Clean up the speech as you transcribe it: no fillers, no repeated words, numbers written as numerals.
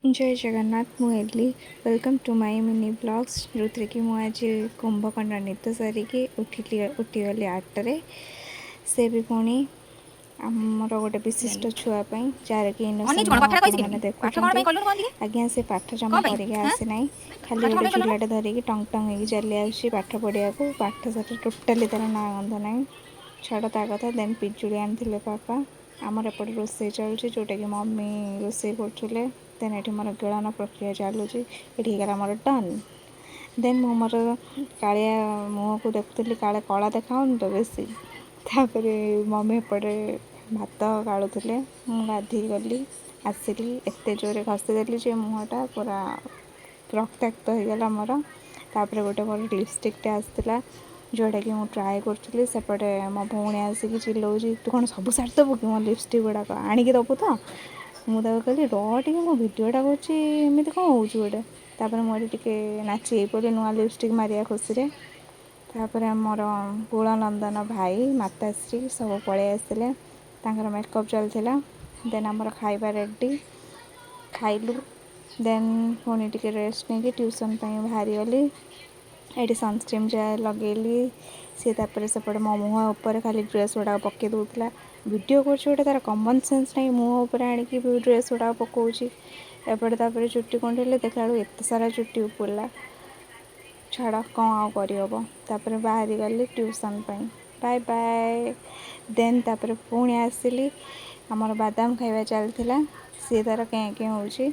जय जगन्नाथ मुझे welcome to my mini blogs जो थी कि मुझे कुंभकर्ण नृत्य सारिकी उठीगली 8 से भी पुणी आमर गोटे विशिष्ट छुआपाई जार कि इनोसेंट मैंने देखुं आज्ञा से पाठ जमा करके आसी ना खाली गोटे चूलाटे धरिकी टंग टंग हो चली आसी पाठ पढ़िया को पाठ साठ टोटाली तार ना गंध ना छाड़ ता कथा देन पिजुड़ी आनी पापा आमर एपटे रोसे चलुची जोटा कि मम्मी रोसे कर देन ये मोर गिलन प्रक्रिया चलुची ये मोर टर्न देन मु मोर कालिया मुह को देखुली काले कला देखाऊन तो बेसी तापर मम्मी एपटे भात गाड़ुले गाधी गली आसिली एत जोरे घसीदेली जे मुहटा पूरा रक्ताक्त होगला मोर तापर गोटे मोर लिपस्टिकटे आसला जोटा कि मुझे ट्राए करी सेपटे मो भौणी आसिक चिल्लाऊँ तू कौन सब सारी देवु कि मो लिपस्टिक गुड़ाक आणिक देवु तो मुझे कहली रे मो भिडटा करमी कौन हो गोटे मुझे नाची पड़ी नुआ लिपस्टिक मारिया खुशी तापर मोर कुल नंदन भाई माताश्री सब पलि आसते मेकअप चलता देन आमर खाइबा रेडी खाइलु देन पुणी टी रेस्ट नहीं ट्यूशन बाहरी गली ये सनस्क्रीन जहाँ लगेली सी सेपटे मो मुह उपर खाली ड्रेस गुड़ा पकई दूसरा वीडियो कर तार कमन सेन्स नहीं मुह उपर आणिकी ड्रेस गुड़ा पकाऊँगी एपटे चुट्टी कुंडे देखा एत सारा चुट्टी उपड़ला छाड़ कौन कर बाहरी गली ट्यूशन बाय बाय देन तापर पुणी आसिली आमर बादाम खाଇବା चलता सी तार केँ केँ होची